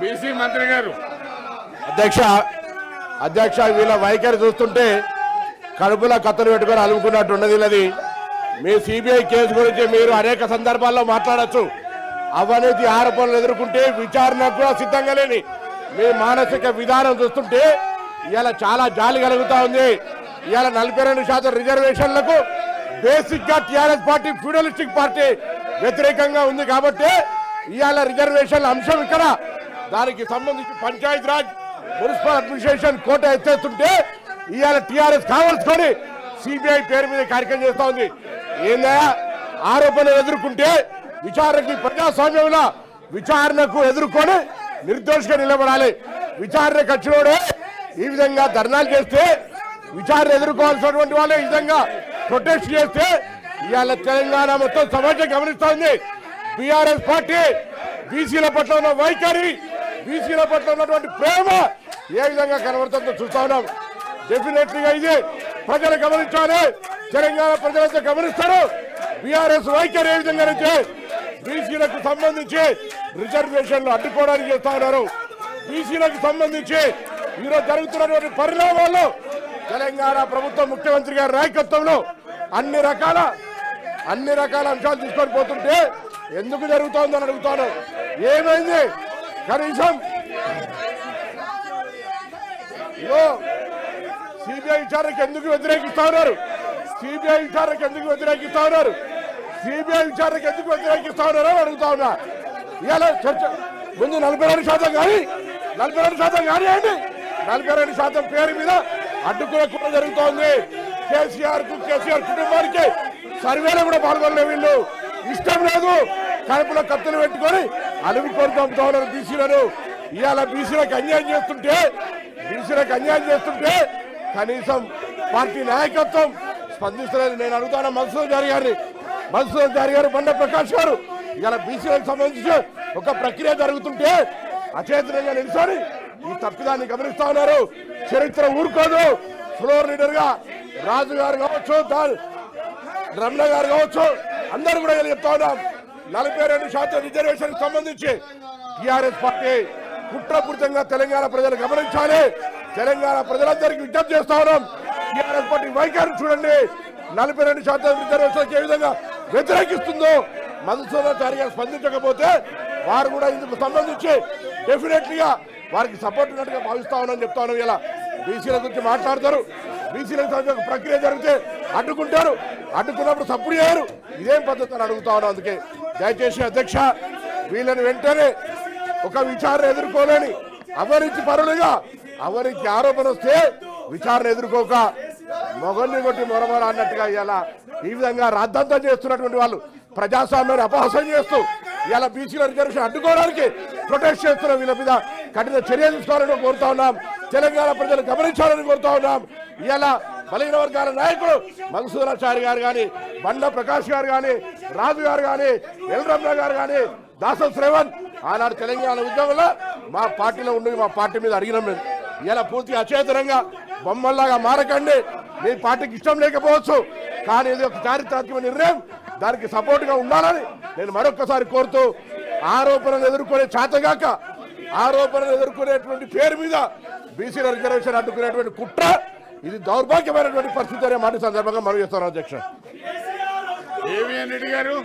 BC మంత్రి గారు. అధ్యక్ష వీళ్ళ వైఖరి చూస్తుంటే కడుపులో కత్తులు పెట్టుకొని అలుముకున్నట్టు ఉన్నది. మీ సిబిఐ కేసు గురించి మీరు అనేక సందర్భాల్లో మాట్లాడచ్చు. అవినీతి ఆరోపణలు ఎదుర్కొంటే విచారణకు కూడా సిద్ధంగా లేని మీ మానసిక విధానం చూస్తుంటే ఇవాళ చాలా జాలి కలుగుతా ఉంది. ఇవాళ 42% రిజర్వేషన్లకు బేసిక్ గా టీఆర్ఎస్ పార్టీ ఫ్యూడలిస్టిక్ పార్టీ వ్యతిరేకంగా ఉంది కాబట్టి ఇవాళ రిజర్వేషన్ల అంశం ఇక్కడ దానికి సంబంధించి పంచాయతీ రాజ్ మున్సిపల్ అడ్మినిస్ట్రేషన్ కోట ఎత్తేస్తుంటే ఇవాళ టీఆర్ఎస్ కావాల్సుకొని సిబిఐ పేరు మీద కార్యక్రమం చేస్తా ఉంది. ఏందయ్యా ఆరోపణలు ఎదుర్కొంటే విచారణకి ప్రజాస్వామ్యంలో విచారణకు ఎదుర్కొని నిర్దోషిగా నిలబడాలి. విచారణకు వచ్చినోడే ఈ విధంగా ధర్నాలు చేస్తే విచారణ ఎదుర్కోవాల్సినటువంటి వాళ్ళు ఈ విధంగా ప్రొటెస్ట్ చేస్తే ఇవాళ తెలంగాణ మొత్తం సమాజం గమనిస్తా ఉంది. బీఆర్ఎస్ పార్టీ బీసీల పట్ల ఉన్న వైఖరి, బీసీల పట్ల ఉన్నటువంటి ప్రేమ ఏ విధంగా కనబడుతుందో చూస్తా ఉన్నాం. డెఫినెట్లీగా ఇది ప్రజలు గమనించాలి. తెలంగాణ ప్రజలంతా గమనిస్తారు. బీఆర్ఎస్ వైఖరి ఏ విధంగా అయితే బీసీలకు సంబంధించి రిజర్వేషన్లు అడ్డుకోవడానికి చేస్తా ఉన్నారు. బీసీలకు సంబంధించి ఈరోజు జరుగుతున్నటువంటి పరిణామాల్లో తెలంగాణ ప్రభుత్వం ముఖ్యమంత్రి గారి నాయకత్వంలో అన్ని రకాల అంశాలు తీసుకొని పోతుంటే ఎందుకు జరుగుతోందని అడుగుతాను. ఏమైంది కనీసం సిబిఐ విచారణకు ఎందుకు వ్యతిరేకిస్తా ఉన్నారు? సిబిఐ విచారణకు ఎందుకు వ్యతిరేకిస్తా ఉన్నారు? సిబిఐ విచారణకు ఎందుకు వ్యతిరేకిస్తా ఉన్నారో అడుగుతా ఉన్నా. ఇవాళ చర్చ ముందు 42% కానీ 42% కానివ్వండి, 42% పేరు మీద అడ్డుకునే కూడా జరుగుతోంది. కేసీఆర్ కుటుంబానికి సర్వేలో కూడా పాల్గొనలే. వీళ్ళు ఇష్టం లేదు, కడుపులో కత్తులు పెట్టుకొని అలుముకొని చంపుతా ఉన్నారు బీసీలను. ఇవాళ బీసీలకు అన్యాయం చేస్తుంటే కనీసం పార్టీ నాయకత్వం స్పందిస్తలేదు. నేను అడుగుతాను మధుసూదన్ చారి గారు, బండ ప్రకాష్ గారు, ఇలా బీసీలకు సంబంధించి ఒక ప్రక్రియ జరుగుతుంటే అచేతనంగా నిలిచారు. ఈ తప్పిదాన్ని గమనిస్తా ఉన్నారు. చరిత్ర ఊరుకోదు. ఫ్లోర్ లీడర్ గా రాజు గారు కావచ్చు, రమణ గారు కావచ్చు, అందరూ కూడా చెప్తా ఉన్నాం. 42% రిజర్వేషన్ సంబంధించి టీఆర్ఎస్ పార్టీ కుట్రపూరితంగా తెలంగాణ ప్రజలు గమనించాలి. తెలంగాణ ప్రజలందరికీ విజ్ఞప్తి చేస్తా ఉన్నాం. టీఆర్ఎస్ పార్టీ వైఖరి చూడండి. 42% రిజర్వేషన్ ఏ విధంగా వ్యతిరేకిస్తుందో మధుసూదన్ చారి గారు స్పందించకపోతే వారు కూడా ఇందుకు సంబంధించి డెఫినెట్లీగా వారికి సపోర్ట్ ఉన్నట్టుగా భావిస్తా ఉన్నామని చెప్తా ఉన్నాం. ఇలా బీసీల గురించి మాట్లాడతారు. బీసీలకు సంబంధించిన ప్రక్రియ జరిగితే అడ్డుకుంటారు, అడ్డుకున్నప్పుడు సపోర్ట్ చేయరు. ఇదేం పద్ధతి అని అడుగుతా ఉన్నాం. అందుకే దయచేసి అధ్యక్ష వీళ్ళని వెంటనే ఒక విచారణ ఎదుర్కోలేని అవినీతి పరులుగా అవినీతి ఆరోపణ వస్తే విచారణ ఎదుర్కోక మొగన్ని కొట్టి మొరమర అన్నట్టుగా ఇలా ఈ విధంగా రాద్ధాంతం చేస్తున్నటువంటి వాళ్ళు ప్రజాస్వామ్యాన్ని అపహాసం చేస్తూ ఇలా బీసీల రిజర్వేషన్ అడ్డుకోవడానికి ప్రొటెస్ట్ చేస్తున్న వీళ్ళ మీద కఠిన చర్య తీసుకోవాలని కోరుతా ఉన్నాం. తెలంగాణ ప్రజలు గమనించాలని కోరుతా ఉన్నాం. ఇలా బలహీన వర్గాల నాయకుడు మధుసూదన్ చారి గారు కానీ, బండ ప్రకాష్ గారు కానీ, రాజు గారు కానీ, ఎల్ రమణ గారు కానీ, దాసం శ్రవణ్ ఆనాడు తెలంగాణ ఉద్యమంలో మా పార్టీలో ఉండి మా పార్టీ మీద అడిగినాం. మేము ఇలా పూర్తిగా అచేతనంగా బొమ్మల్లాగా మారకండి. మీ పార్టీకి ఇష్టం లేకపోవచ్చు, కానీ ఇది ఒక చారిత్రాత్మక నిర్ణయం. దానికి సపోర్ట్గా ఉండాలని నేను మరొక్కసారి కోరుతూ, ఆరోపణలు ఎదుర్కొనే చేతగాక ఆరోపణలు ఎదుర్కొనేటువంటి పేరు మీద బీసీల రిజర్వేషన్ అడ్డుకునేటువంటి కుట్ర ఇది దౌర్భాగ్యమైనటువంటి పరిస్థితి అనే మాట సందర్భంగా మనం చేస్తాను. అధ్యక్ష ఏవిఎన్ రెడ్డి గారు.